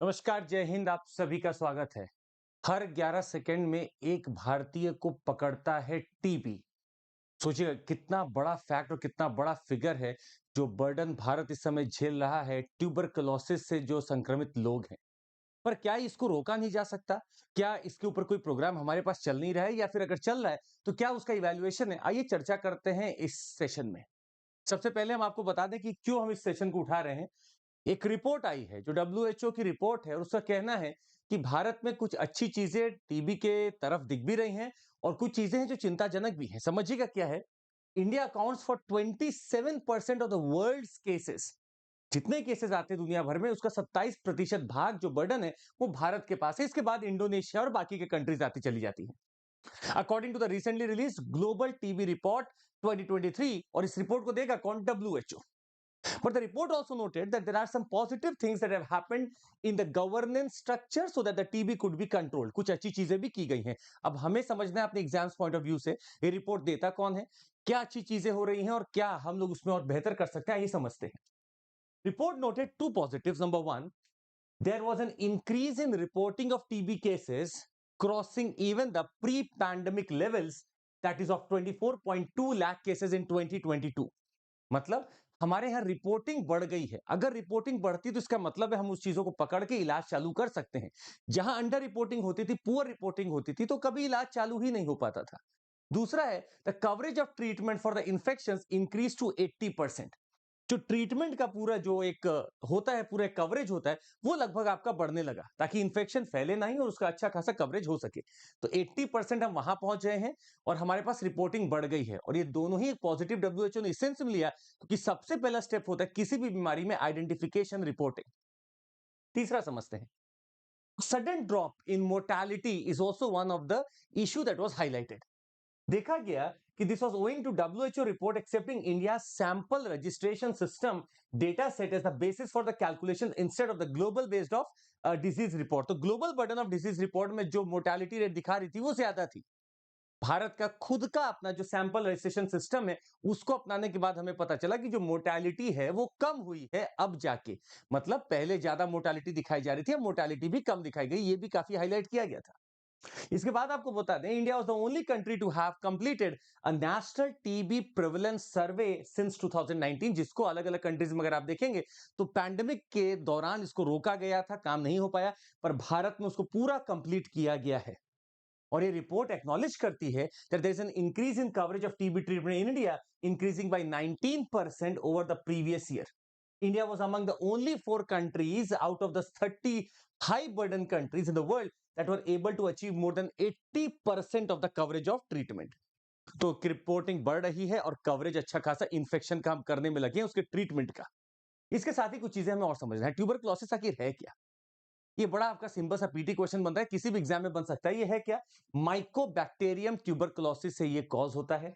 नमस्कार, जय हिंद। आप सभी का स्वागत है। हर 11 सेकंड में एक भारतीय को पकड़ता है टीबी। सोचिए कितना बड़ा फैक्ट और कितना बड़ा फिगर है जो बर्डन भारत इस समय झेल रहा है ट्यूबरकुलोसिस से जो संक्रमित लोग हैं। पर क्या इसको रोका नहीं जा सकता? क्या इसके ऊपर कोई प्रोग्राम हमारे पास चल नहीं रहा है, या फिर अगर चल रहा है तो क्या उसका इवैल्यूएशन है? आइए चर्चा करते हैं इस सेशन में। सबसे पहले हम आपको बता दें कि क्यों हम इस सेशन को उठा रहे हैं। एक रिपोर्ट आई है जो डब्ल्यूएचओ की रिपोर्ट है, और उसका कहना है कि भारत में कुछ अच्छी चीजें टीबी के तरफ दिख भी रही हैं और कुछ चीजें हैं जो चिंताजनक भी हैं। समझिएगा क्या है। India accounts for 27% of the world's cases. जितने केसेस आते हैं दुनिया भर में, उसका 27% भाग जो बर्डन है वो भारत के पास है। इसके बाद इंडोनेशिया और बाकी के कंट्रीज आती चली जाती हैं, according to the recently release global TB report 2023। और इस रिपोर्ट को देगा कौन? WHO. But the report also noted that there are some positive things that have happened in the governance structure so that the TB could be controlled. कुछ अच्छी चीजें भी की गई हैं। अब हमें समझना है अपने एग्जाम्स पॉइंट ऑफ व्यू से, ये रिपोर्ट देता कौन है, क्या अच्छी चीजें हो रही हैं और क्या हम लोग उसमें और बेहतर कर सकते हैं, ये समझते हैं। Report noted two positives. Number one, there was an increase in reporting of TB cases crossing even the pre-pandemic levels, that is of 24.2 lakh cases in 2022. मतलब हमारे यहाँ रिपोर्टिंग बढ़ गई है। अगर रिपोर्टिंग बढ़ती तो इसका मतलब है हम उस चीजों को पकड़ के इलाज चालू कर सकते हैं। जहां अंडर रिपोर्टिंग होती थी, पुअर रिपोर्टिंग होती थी, तो कभी इलाज चालू ही नहीं हो पाता था। दूसरा है the coverage of treatment for the infection increase to 80%। जो ट्रीटमेंट का पूरा जो एक होता है, पूरा कवरेज होता है, वो लगभग आपका बढ़ने लगा ताकि इंफेक्शन फैले नहीं और उसका अच्छा खासा कवरेज हो सके। तो 80% हम वहां पहुंच गए हैं और हमारे पास रिपोर्टिंग बढ़ गई है। और ये दोनों ही एक पॉजिटिव डब्ल्यूएचओ ने इसेंस में लिया, क्योंकि सबसे पहला स्टेप होता है किसी भी बीमारी में आइडेंटिफिकेशन, रिपोर्टिंग। तीसरा समझते हैं, sudden drop in mortality is also one of the issue that was highlighted. देखा गया कि this was owing to WHO report accepting India sample registration system data set as the basis for the calculation instead of the global based of disease report. तो global burden of disease report में जो mortality rate दिखा रही थी वो ज्यादा थी। भारत का खुद का अपना जो सैंपल रजिस्ट्रेशन सिस्टम है, उसको अपनाने के बाद हमें पता चला कि जो मोर्टालिटी है वो कम हुई है अब जाके। मतलब पहले ज्यादा मोर्टालिटी दिखाई जा रही थी, अब मोर्टालिटी भी कम दिखाई गई। ये भी काफी हाईलाइट किया गया था। इसके बाद आपको बता दें, India was the only country to have completed a national TB prevalence survey since 2019, जिसको अलग अलग कंट्रीज में अगर आप देखेंगे तो पैंडेमिक के दौरान इसको रोका गया था, काम नहीं हो पाया, पर भारत में उसको पूरा कंप्लीट किया गया है। और ये रिपोर्ट एक्नॉलेज करती है that there is an increase in coverage of TB treatment in India, increasing by 19% over the previous year. India was among the only 4 countries out of the 30 high burden countries in the world that were able to achieve more than 80% of the coverage of treatment. तो reporting बढ़ रही है और coverage अच्छा खासा infection का हम करने में लगे हैं, उसके ट्रीटमेंट का। इसके साथ ही कुछ चीजें हमें और समझना है। ट्यूबरकुलोसिस आखिर है क्या? ये बड़ा आपका सिंपल सा पीटी क्वेश्चन बनता है, किसी भी एग्जाम में बन सकता है। ये है क्या? माइकोबैक्टीरियम ट्यूबरकुलोसिस से ये कॉज होता है,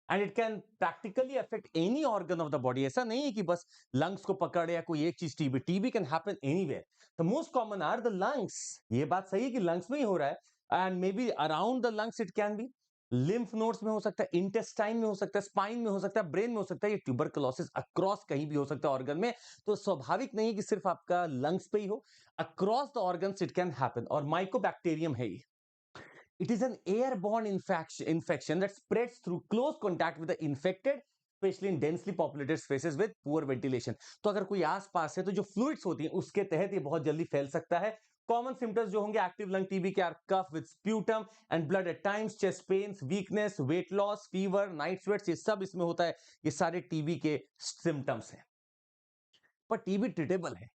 and it can practically affect any organ of the body. ऐसा नहीं है कि बस लंग्स को पकड़ या कोई एक चीज। TB TB can happen anywhere. The most common are the lungs. ये बात सही है कि लंग्स में ही हो रहा है, and may be around the lungs it can be. Lymph nodes में हो सकता है, इंटेस्टाइन में हो सकता है, स्पाइन में हो सकता है, ब्रेन में हो सकता है। ये ट्यूबरकुलोसिस अक्रॉस कहीं भी हो सकता है ऑर्गन में। तो स्वाभाविक नहीं है कि सिर्फ आपका लंग्स पे ही हो, across the organs it can happen. और माइकोबैक्टीरियम है ये। It is an airborne infection that spreads through close contact with the infected, especially in densely populated spaces with poor ventilation. तो अगर कोई आसपास है तो जो फ्लूइड्स होती हैं उसके तहत ये बहुत जल्दी फैल सकता है। कॉमन सिम्टम्स जो होंगे एक्टिव लंग टीबी के are cough with sputum and blood at times, chest pains, weakness, weight loss, fever, night sweats, ये सब इसमें होता है। ये सारे टीबी के सिम्टम्स हैं। पर टीबी ट्रीटेबल है,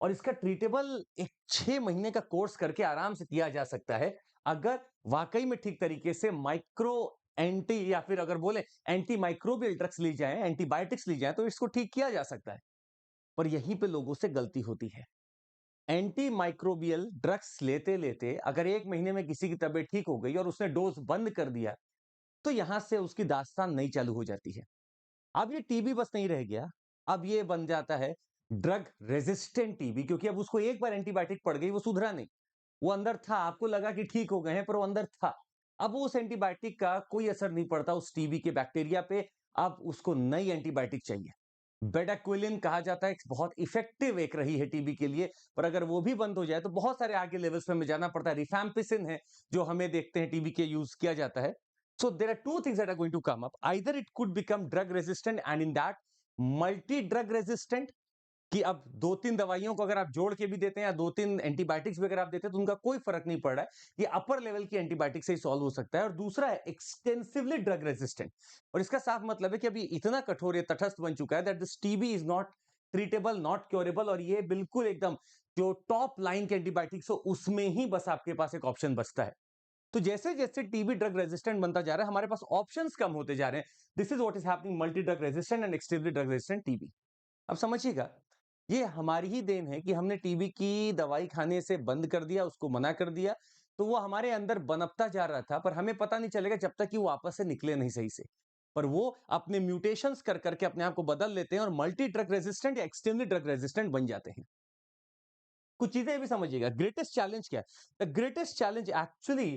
और इसका ट्रीटेबल एक 6 महीने का कोर्स करके आराम से किया जा सकता है, अगर वाकई में ठीक तरीके से माइक्रो एंटी या फिर अगर बोले एंटी माइक्रोबियल ड्रग्स ली जाए, एंटीबायोटिक्स ली जाए, तो इसको ठीक किया जा सकता है। पर यहीं पे लोगों से गलती होती है। एंटी माइक्रोबियल ड्रग्स लेते लेते अगर 1 महीने में किसी की तबीयत ठीक हो गई और उसने डोज बंद कर दिया, तो यहां से उसकी दास्तान नई चालू हो जाती है। अब ये टीबी बस नहीं रह गया, अब ये बन जाता है ड्रग रेजिस्टेंट टीबी, क्योंकि अब उसको एक बार एंटीबायोटिक पड़ गई, वो सुधरा नहीं। वो अंदर था, आपको लगा कि ठीक हो गए हैं, पर वो अंदर था। अब उस एंटीबायोटिक का कोई असर नहीं पड़ता उस टीबी के बैक्टीरिया पे। अब उसको नई एंटीबायोटिक चाहिए। बेडाक्विलिन कहा जाता है बहुत इफेक्टिव एक रही है टीबी के लिए, पर अगर वो भी बंद हो जाए तो बहुत सारे आगे लेवल्स पे हमें जाना पड़ता है। रिफैम्पिसिन है जो हमें देखते हैं टीबी के यूज किया जाता है। So there are two things that are going to come up, either it could become drug resistant and in that multi drug resistant, कि अब 2-3 दवाइयों को अगर आप जोड़ के भी देते हैं या 2-3 एंटीबायोटिक्स भी अगर आप देते हैं तो उनका कोई फर्क नहीं पड़ रहा है, ये अपर लेवल की एंटीबायोटिक से ही सॉल्व हो सकता है। और दूसरा है एक्सटेंसिवली ड्रग रेजिस्टेंट, और इसका साफ मतलब है कि अभी इतना कठोर ये तटस्थ बन चुका है that this TB is not treatable, not curable, और ये बिल्कुल एकदम जो टॉप लाइन के एंटीबायोटिक्स हो उसमें ही बस आपके पास एक ऑप्शन बचता है। तो जैसे जैसे टीबी ड्रग रेजिस्टेंट बनता जा रहा है हमारे पास ऑप्शंस कम होते जा रहे हैं। This is what is happening multi drug resistant and extensively drug resistant TB. अब समझिएगा, ये हमारी ही देन है कि हमने टीबी की दवाई खाने से बंद कर दिया, उसको मना कर दिया, तो वो हमारे अंदर बनपता जा रहा था, पर हमें पता नहीं चलेगा जब तक कि वो वापस से निकले नहीं सही से। पर वो अपने म्यूटेशंस कर करके अपने आप को बदल लेते हैं और मल्टी ड्रग रेजिस्टेंट या एक्सट्रीमली ड्रग रेजिस्टेंट बन जाते हैं। कुछ चीजें भी समझिएगा, ग्रेटेस्ट चैलेंज क्या है? The greatest challenge actually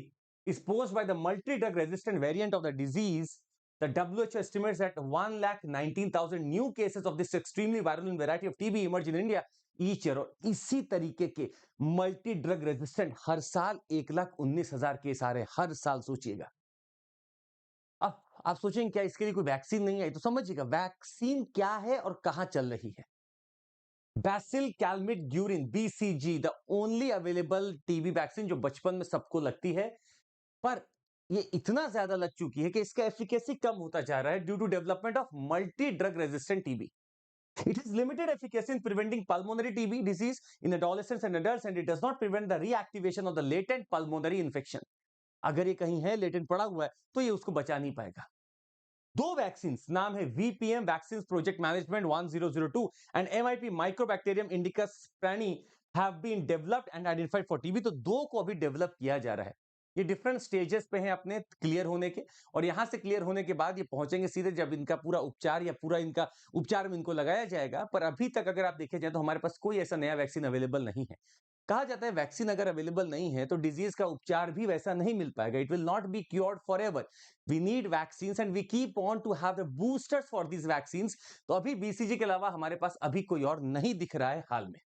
is posed by the multi-drug resistant variant of the disease. The WHO estimates that 1,19,000 new cases of this extremely virulent variety of TB emerge in India each year. और इसी तरीके के multi drug resistant हर साल 1,19,000 case आ रहे हैं, हर साल। सोचिएगा, अब आप सोचेंगे क्या इसके लिए कोई वैक्सीन नहीं आई? तो समझिएगा वैक्सीन क्या है और कहां चल रही है। Bacille Calmette Guerin BCG, the only available TB vaccine जो बचपन में सबको लगती है, पर ये इतना ज्यादा लग चुकी है कि इसका एफिकेसी कम होता जा रहा है due to development of multi drug resistant TB. It has limited efficacy in preventing pulmonary TB disease in adolescents and adults, and it does not prevent the reactivation of the latent pulmonary infection. अगर ये कहीं है latent पड़ा हुआ है तो ये उसको बचा नहीं पाएगा। दो वैक्सीन, नाम है VPM vaccine project management 1002 and MIP Mycobacterium indicus pranii have been developed and identified for TB. तो दो को अभी डेवलप किया जा रहा है। ये डिफरेंट स्टेजेस पे हैं अपने क्लियर होने के, और यहां से क्लियर होने के बाद ये पहुंचेंगे सीधे जब इनका पूरा उपचार या पूरा इनका उपचार में इनको लगाया जाएगा। पर अभी तक अगर आप देखे जाए तो हमारे पास कोई ऐसा नया वैक्सीन अवेलेबल नहीं है। कहा जाता है वैक्सीन अगर अवेलेबल नहीं है तो डिजीज का उपचार भी वैसा नहीं मिल पाएगा। It will not be cured for ever. We need vaccines and we keep on to have the boosters for these vaccines. तो अभी BCG के अलावा हमारे पास अभी कोई और नहीं दिख रहा है हाल में।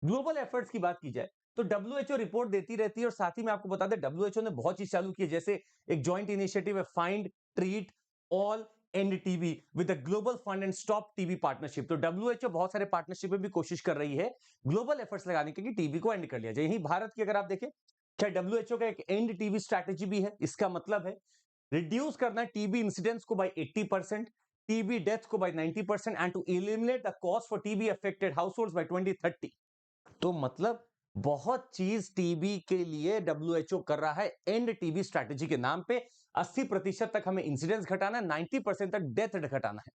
ग्लोबल एफर्ट्स की बात की जाए तो WHO रिपोर्ट देती रहती है, और साथ ही में आपको बता दें WHO ने बहुत चीज चालू की है, जैसे एक जॉइंट इनिशिएटिव है find treat all end TB with the global fund and stop TB partnership. तो WHO बहुत सारे पार्टनरशिप में भी कोशिश कर रही है ग्लोबल एफर्ट्स लगाने की कि टीबी को एंड कर लिया जाए। यही भारत की अगर आप देखें, क्या WHO का एक एंड टीबी स्ट्रैटेजी भी है। इसका मतलब है रिड्यूस करना टीबी इंसिडेंस को बाय 80%, टीबी डेथ को by 90%, and to eliminate the cost for TB affected households by 2030। तो मतलब बहुत चीज टीबी के लिए WHO कर रहा है एंड टीबी स्ट्रैटेजी के नाम पे। 80% तक हमें इंसिडेंस घटाना है, 90% तक डेथ घटाना है।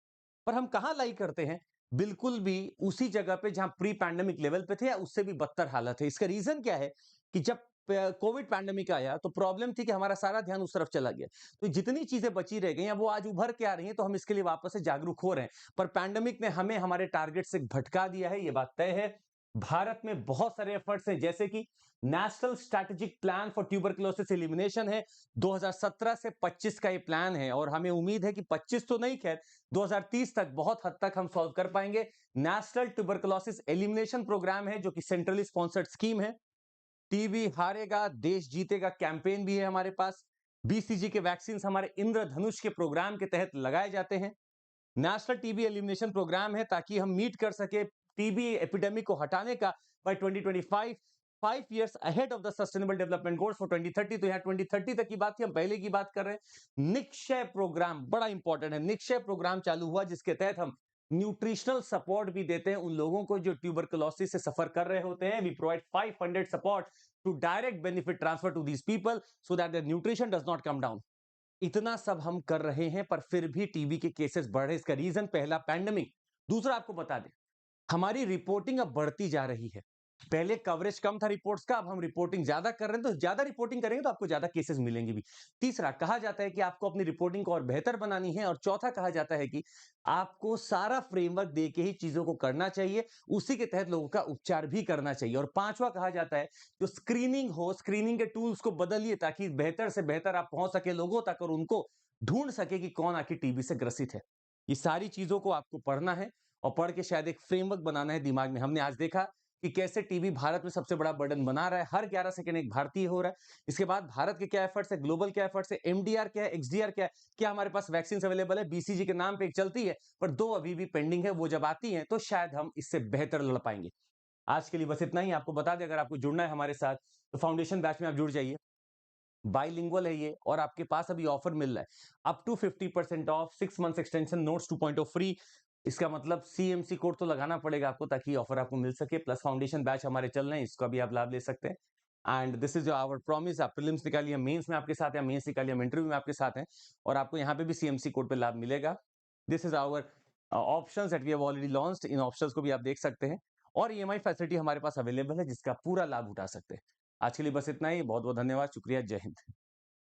पर हम कहां लाई करते हैं? बिल्कुल भी उसी जगह पे जहां प्री पैंडेमिक लेवल पे थे या उससे भी बदतर हालत है। इसका रीजन क्या है कि जब कोविड पैंडेमिक आया तो प्रॉब्लम थी कि हमारा सारा ध्यान उस तरफ चला गया, तो जितनी चीजें बची रह गई वो आज उभर के आ रही हैं, तो हम इसके लिए वापस से जागरूक हो रहे हैं। पर पैंडेमिक ने हमें हमारे टारगेट से भटका दिया है, ये बात तय है। भारत में बहुत सारे एफर्ट्स हैं, जैसे कि national strategic plan for tuberculosis elimination है। 2017 से 25 का ये प्लान है, और हमें उम्मीद है कि 25 तो नहीं, खैर 2030 तक बहुत हद तक हम सॉल्व कर पाएंगे। नेशनल ट्यूबरकुलोसिस एलिमिनेशन प्रोग्राम है जो कि सेंट्रली स्पॉन्सर्ड स्कीम है। टीबी हारेगा देश जीतेगा कैंपेन भी है हमारे पास। BCG के वैक्सीन हमारे इंद्रधनुष के प्रोग्राम के तहत लगाए जाते हैं। नेशनल टीबी एलिमिनेशन प्रोग्राम है ताकि हम मीट कर सके टीबी एपिडेमिक को हटाने का by 2025, 5 years ahead of the sustainable development goals for 2030। तो यहाँ 2030 तक की बात थी, हम पहले की बात कर रहे हैं। निक्षय प्रोग्राम बड़ा इंपॉर्टेंट है। निक्षय प्रोग्राम चालू हुआ जिसके तहत हम न्यूट्रिशनल सपोर्ट भी देते हैं उन लोगों को जो ट्यूबरकुलोसिस से सफर कर रहे होते हैं। We provide 500 support to direct benefit transfer to these people so that their nutrition does not come down. इतना सब हम कर रहे हैं पर फिर भी टीबी के केसेस बढ़ रहे। इसका रीजन पहला पैंडेमिक, दूसरा आपको बता दें हमारी रिपोर्टिंग अब बढ़ती जा रही है। पहले कवरेज कम था रिपोर्ट्स का, अब हम रिपोर्टिंग ज्यादा कर रहे हैं, तो ज्यादा रिपोर्टिंग करेंगे तो आपको ज्यादा केसेस मिलेंगे भी। तीसरा कहा जाता है कि आपको अपनी रिपोर्टिंग को और बेहतर बनानी है, और चौथा कहा जाता है कि आपको सारा फ्रेमवर्क दे के ही चीजों को करना चाहिए, उसी के तहत लोगों का उपचार भी करना चाहिए। और पांचवा कहा जाता है जो स्क्रीनिंग हो, स्क्रीनिंग के टूल्स को बदलिए ताकि बेहतर से बेहतर आप पहुंच सके लोगों तक और उनको ढूंढ सके कि कौन आखिर टीबी से ग्रसित है। ये सारी चीजों को आपको पढ़ना है और पढ़ के शायद एक फ्रेमवर्क बनाना है दिमाग में। हमने आज देखा कि कैसे टीबी भारत में सबसे बड़ा बर्डन बना रहा है, हर 11 सेकंड एक भारतीय हो रहा है। इसके बाद भारत के क्या एफर्ट्स है, ग्लोबल क्या एफर्ट्स है, एमडीआर क्या है, एक्सडीआर क्या है, क्या हमारे पास वैक्सीन अवेलेबल है, बीसीजी के नाम पे एक चलती है पर 2 अभी भी पेंडिंग है, वो जब आती है तो शायद हम इससे बेहतर लड़ पाएंगे। आज के लिए बस इतना ही। आपको बता दें, अगर आपको जुड़ना है हमारे साथ तो फाउंडेशन बैच में आप जुड़ जाइए। बाइलिंगुअल है ये और आपके पास अभी ऑफर मिल रहा है up to 50% off 6 months extension notes 2.0 free. इसका मतलब सीएमसी कोड तो लगाना पड़ेगा आपको ताकि ऑफर आपको मिल सके। प्लस फाउंडेशन बैच हमारे चल रहे हैं, इसका भी आप लाभ ले सकते हैं। And this is our promise. आप प्रीलिम्स निकालिए, मेंस में आपके साथ है, मेंस निकालिए, हम इंटरव्यू में आपके साथ हैं और आपको यहाँ पे भी सीएमसी कोड पे लाभ मिलेगा। This is our options that we have already launched. इन ऑप्शंस को भी आप देख सकते हैं और ईएमआई फैसिलिटी हमारे पास अवेलेबल है जिसका पूरा लाभ उठा सकते हैं। आज के लिए बस इतना ही। बहुत बहुत धन्यवाद, शुक्रिया, जय हिंद।